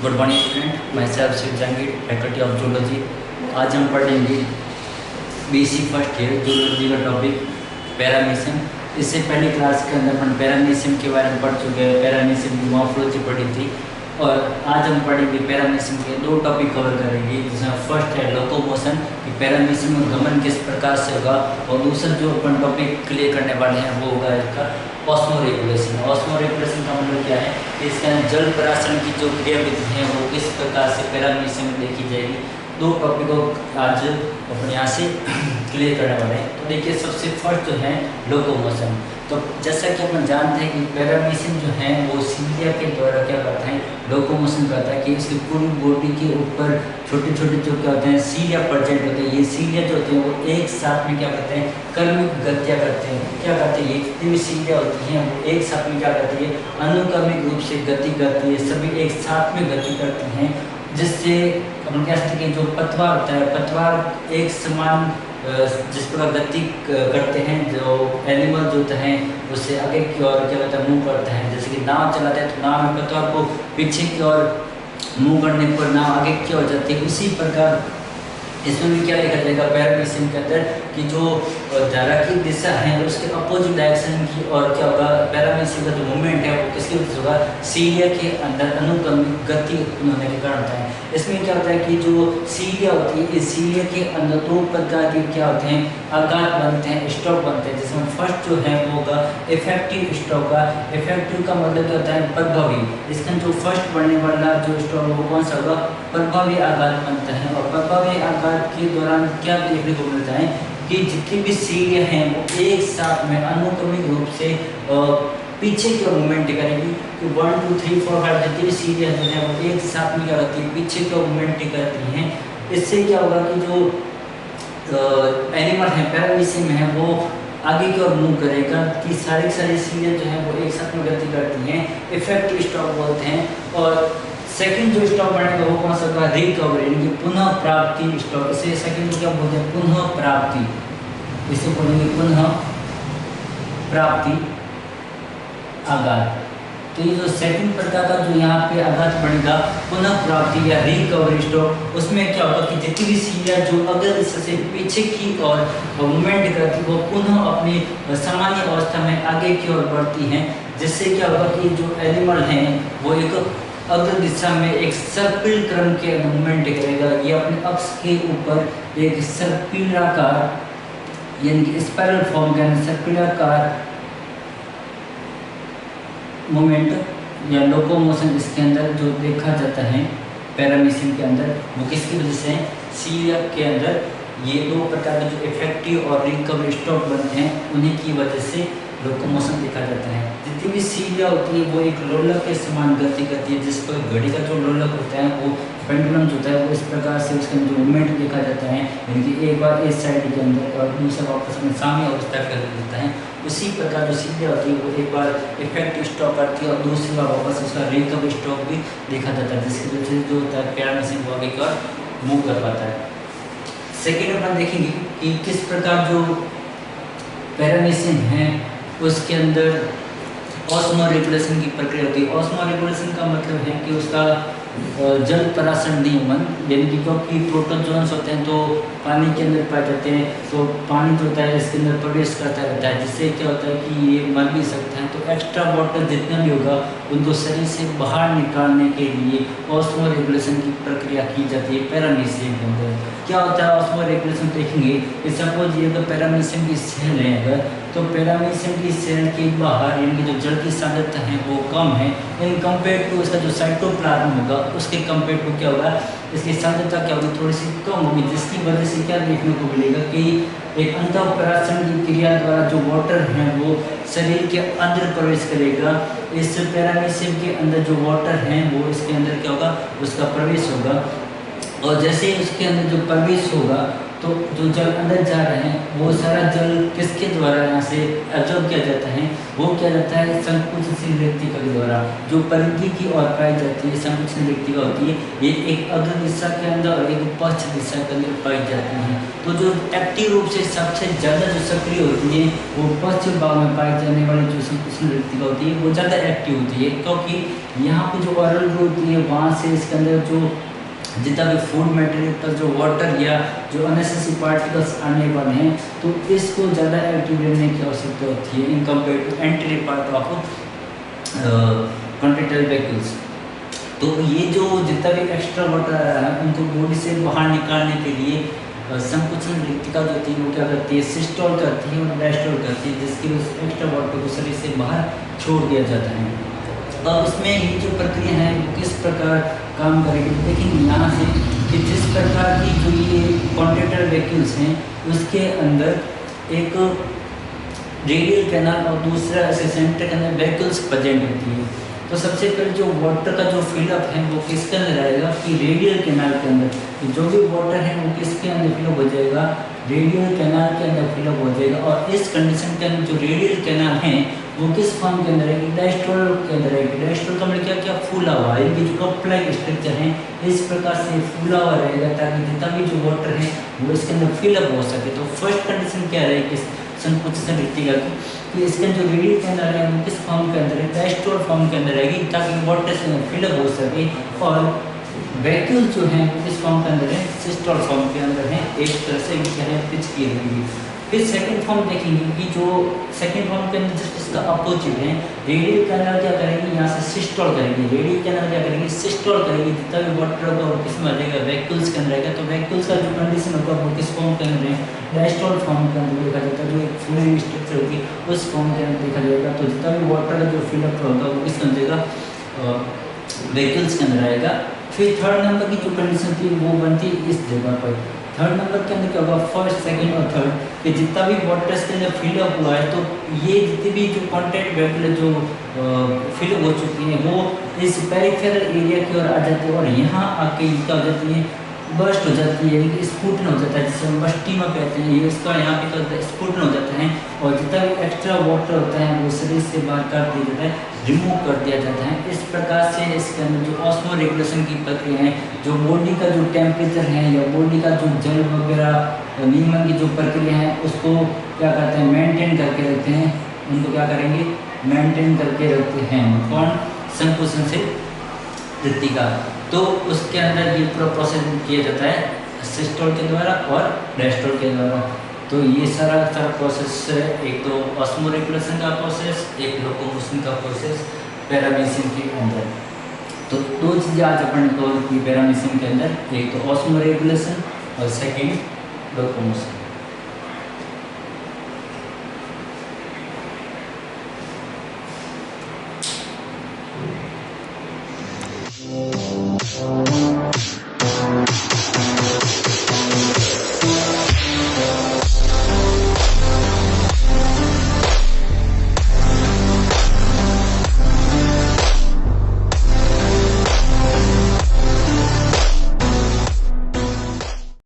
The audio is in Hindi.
गुड मॉर्निंग स्टूडेंट, मैं sir Shiv Jahangir, faculty of zoology. आज हम पढ़ेंगे बीएससी फर्स्ट ईयर जूलॉजी का टॉपिक पैरामीशियम। इससे पहली क्लास के अंदर अपन पैरामीशियम के बारे में पढ़ चुके हैं। पैरामीशियम की मॉर्फोलॉजी पढ़ी थी और आज हम पढ़ेंगे पैरामीशियम के दो टॉपिक कवर करेंगे, जिसमें फर्स्ट है लोकोमोशन कि पैरामीशियम में गमन किस प्रकार से होगा, और दूसरा जो अपन टॉपिक क्लियर करने वाले हैं वो होगा इसका ऑस्मो रेगुलेशन। ऑस्मो रेगुलेशन का मतलब क्या है कि इसके अंदर जल परासरण की जो क्रियाविधि है वो किस प्रकार से पैरामीशियम में देखी जाएगी। दो टॉपिक को आज अपन यहाँ से क्लियर करने वाले हैं। तो देखिए, सबसे फर्स्ट जो है लोकोमोशन। तो जैसा कि अपन जानते हैं कि पैरामीशियम जो है वो सीलिया के द्वारा क्या करता है, लोकोमोशन करता है कि इसकी पूरी बॉडी के ऊपर छोटे छोटे जो क्या होते हैं सीलिया प्रेजेंट होते हैं। ये सीलिया जो होते हैं वो एक साथ में क्या करते हैं, क्रमिक गतियाँ करते हैं। क्या करते हैं, ये जितनी भी सीलिया होती हैं वो एक साथ में क्या करती है, अनुक्रमिक रूप से गति करती है, सभी एक साथ में गति करती हैं, जिससे अपन कह सकते हैं कि जो पतवार होता है, पतवार एक समान जिस प्रकार गति करते हैं, जो एनिमल जो होते हैं उससे आगे की ओर क्या होता है, मूव करते हैं। जैसे कि नाव चलाते हैं तो नाव में पतवार को पीछे की ओर मूव करने पर नाव आगे की ओर जाती है। उसी प्रकार इसमें भी क्या लिखा जाएगा पैरामीशियम के अंदर कि जो धारा की दिशा है उसके अपोजिट डायरेक्शन की और क्या होगा, पैरामीशियम का जो मूवमेंट है वो किसकी वजह से होगा, सीलिया के अंदर अनुक्रमिक गति उत्पन्न होने के कारण होता है। इसमें क्या होता है कि जो सीलिया होती है, इस सीलिया के अंदर दो प्रकार के क्या होते हैं, आकार बनते हैं, स्टॉक बनते हैं। जिसमें फर्स्ट जो है वो होगा इफेक्टिव स्टॉक का। इफेक्टिव का मतलब क्या होता है, प्रभावी। इसका जो फर्स्ट बनने वाला जो स्टॉक वो कौन सा होगा, प्रभावी आकार बनता है। और प्रभावी आकार के दौरान क्या देखने को मिलता है कि जितनी भी सीलिया हैं वो एक साथ में अनुक्रमिक रूप से पीछे की ओर मूवमेंट करेगी। कि 1 2 3 4 5 जितनी भी सीलिया जो है वो एक साथ में क्या करती है, पीछे की ओर मूवमेंट करती हैं। इससे क्या होगा कि जो एनिमल है, पैरामीशियम है, वो आगे की ओर मूव करेगा कि सारी सीलिया जो है वो एक साथ में गति करती हैं। इफेक्टिव स्टॉक बोलते हैं। और सेकंड जो स्टॉक बनेगा वो कौन सा होगा, रिकवरी, यानी कि पुनः प्राप्ति स्टॉक। इसे सेकंड को क्या बोलते हैं, पुनः प्राप्ति। इसे बोलेंगे पुनः प्राप्ति आघात। तो ये जो सेकंड प्रकार का जो यहाँ पे आघात बनेगा पुनः प्राप्ति या रिकवरी स्टॉक, उसमें क्या होगा कि जितनी भी सीलिया जो अगर इससे पीछे की ओर मूवमेंट करती है वो पुनः अपनी सामान्य अवस्था में आगे की ओर बढ़ती हैं। जिससे क्या होगा कि जो एनिमल हैं वो एक अग्र दिशा में एक सर्पिल क्रम के मूवमेंट करेगा। ये अपने अक्ष के ऊपर एक सर्पिलाकार यानी कि स्पाइरल फॉर्म के अंदर सर्पिलाकार मूवमेंट या लोकोमोशन इसके अंदर जो देखा जाता है पैरामीशियम के अंदर, वो किसकी वजह से, सीलिया के अंदर ये दो प्रकार के जो इफेक्टिव और रिकवरी स्टॉक बनते हैं उन्हीं की वजह से लोकोमोशन देखा जाता है। जितनी भी सीलिया होती है वो एक लोलक के समान गति करती है। जिस पर घड़ी का जो लोलक होता है वो पेंडुलम होता है, वो इस प्रकार से उसके अंदर मूवमेंट देखा जाता है, यानी कि एक बार इस साइड के अंदर और दूसरा वापस में साम्य अवस्था कर देता है। उसी प्रकार जो सीलिया होती है वो एक बार इफेक्टिव स्टॉक करती है और दूसरी बार वापस उसका रिकवरी स्टॉक भी देखा जाता है, जिसकी वजह से जो होता है पैरामीशियम वो आगे की ओर मूव कर पाता है। सेकेंड अपन देखेंगे कि किस प्रकार जो पैरामीशियम है उसके अंदर ऑस्मो रेगुलेशन की प्रक्रिया होती है। ऑस्मो रेगुलेशन का मतलब है कि उसका जल परासरण नियमन, यानी कि क्योंकि प्रोटोजोन्स होते हैं तो पानी के अंदर पाए जाते हैं, तो पानी जो होता है इसके अंदर प्रवेश करता रहता है, जिससे क्या होता है कि ये मर भी सकते हैं। तो एक्स्ट्रा वाटर जितना भी होगा उनको शरीर से बाहर निकालने के लिए ऑस्मो रेगुलेशन की प्रक्रिया की जाती है पैरामीशियम के अंदर। क्या होता है ऑस्मो रेगुलेशन देखेंगे कि सपोज ये अगर पैरामीशियम की सेल है अगर, तो पैरामीशियम की सेल के बाहर यानी कि जो जल की सांद्रता है वो कम है इन कंपेयर टू उसका जो साइटोप्लाज्म होगा उसके कंपेयर टू क्या होगा, इसकी सांद्रता क्या होगी, थोड़ी सी कम होगी। जिसकी वजह से क्या देखने को मिलेगा कि एक अंतःपरासरण की क्रिया द्वारा जो वाटर है वो शरीर के अंदर प्रवेश करेगा। इस पैरामीशियम के अंदर जो वाटर है वो इसके अंदर क्या होगा, उसका प्रवेश होगा। और जैसे ही उसके अंदर जो प्रवेश होगा तो जो जल अंदर जा रहे हैं वो सारा जल किसके द्वारा यहाँ से एब्जॉर्ब किया जाता है, वो किया जाता है संकुचित रेक्तिका के द्वारा, जो परिधि की ओर पाई जाती है संकुचित रेक्तिका होती है। ये एक अग्र दिशा के अंदर और एक पश्चिम दिशा के अंदर पाई जाती है। तो जो एक्टिव रूप से सबसे ज़्यादा जो सक्रिय होती है वो पश्चिम भाग में पाई जाने वाली जो संकुचित रेक्तिका होती है वो ज़्यादा एक्टिव होती है, क्योंकि यहाँ पर जो ओरल ग्रोथ होती है वहाँ से इसके अंदर जो जितना भी फूड मटेरियल पर जो वाटर या जो अननेसेसरी पार्टिकल्स आने वाले हैं तो इसको ज़्यादा एक्टिव रहने की आवश्यकता होती है in compare to anterior part of contractile vacuoles. तो ये जो जितना भी एक्स्ट्रा वाटर आ रहा है उनको बॉडी से बाहर निकालने के लिए संकुचन रेक्तिका जो होती है वो क्या करती है, सिस्टोल करती है और डायस्टोल करती है, जिसकी वजह से एक्स्ट्रा वाटर को शरीर से बाहर छोड़ दिया जाता है। तो अब इसमें ये जो प्रक्रिया है वो किस प्रकार काम करेगी, देखेंगे यहाँ से कि जिस प्रकार की जो ये कॉन्ट्रेक्टाइल वैक्यूल्स हैं उसके अंदर एक रेडियल कैनाल और दूसरा ऐसे सेंटर के अंदर वैक्यूल्स प्रेजेंट होती है। तो सबसे पहले जो वाटर का जो फिलअप है वो किसके अंदर आएगा कि रेडियल कैनाल के अंदर जो भी वाटर है वो किसके अंदर फिलअप हो जाएगा, रेडियल कैनाल के अंदर फिलअप हो जाएगा। और इस कंडीशन के अंदर जो रेडियल कैनाल है वो किस फॉर्म के अंदर है, डायस्टोल के अंदर है। डायस्टोल का मतलब क्या क्या फूला हुआ है, इनकी जो कप लाइक स्ट्रक्चर है इस प्रकार से फूला हुआ रहेगा ताकि जितना भी जो वाटर है वो इसके अंदर फिलअप हो सके। तो फर्स्ट कंडीशन क्या रहेगी संकुचित रेक्तिका की कि इसका जो रेडियल कैनाल है वो किस फॉर्म के अंदर है, डायस्टोल फॉर्म के अंदर रहेगी ताकि वाटर से फिलअप हो सके। और वैक्यूल जो है वो किस फॉर्म के अंदर है, सिस्टोल फॉर्म के अंदर है, एक तरह से क्या है पिच की रहेगी। फिर सेकंड फॉर्म देखेंगे कि जो सेकंड फॉर्म के अंदर जस्ट इसका अपोजिट है, रेडियल कैनाल क्या करेगी यहाँ से सिस्टोल करेगी, रेडियल कैनाल क्या करेगी सिस्टोल करेगी, जितना भी वाटर होगा वो किस में आ जाएगा, वैक्यूल्स के अंदर रहेगा। तो वैक्यूल्स का जो कंडीशन होगा वो किस फॉर्म के अंदर है, डायस्टोल फॉर्म के अंदर देखा जाता है, जो एक फ्लूइड स्ट्रक्चर होगी उस फॉर्म के अंदर देखा जाएगा। तो जितना भी वाटर का जो फिलअप होगा वो किस अंदर जाएगा, वैक्यूल्स के अंदर आएगा। फिर थर्ड नंबर की जो कंडीशन थी वो बनती है इस जगह पर। थर्ड नंबर के अंदर क्या होगा, फर्स्ट सेकंड और थर्ड कि जितना भी वाटर इसके अंदर फिलअप हुआ है तो ये जितनी भी जो कॉन्टैक्ट वैक्यूल जो फिलअप हो चुकी है वो इस पेरिफेरल एरिया की ओर आ जाती है और यहाँ आके क्या हो जाती है, बस्ट हो जाती है, स्फुटन हो जाता है, जिसे हम बस्टीमा कहते हैं। ये इसका यहाँ पे क्या स्फुटन हो जाता है और जितना भी एक्स्ट्रा वाटर होता है वो शरीर से बाहर कर दिया जाता है, रिमूव कर दिया जाता है। इस प्रकार से इसके अंदर जो ऑस्मो रेगुलेशन की प्रक्रिया है, जो बॉडी का जो टेम्परेचर है या बॉडी का जो जल वगैरह नियमन की जो प्रक्रिया है उसको क्या कहते हैं, मेंटेन करके रखते हैं, उनको क्या करेंगे मेंटेन करके रखते हैं। कौन, संकुचन से रेक्तिका। तो उसके अंदर ये पूरा प्रोसेस किया जाता है सिस्टोल के द्वारा और डायस्टोल के द्वारा। तो ये सारा प्रोसेस है, एक तो ऑस्मो रेगुलेशन का प्रोसेस, एक लोकोमोशन का प्रोसेस पैरामीशियम के अंदर। तो दो चीज़ें आज अपन कवर की पैरामीशियम के अंदर, एक तो ऑस्मो रेगुलेशन और सेकेंड लोकोमोशन।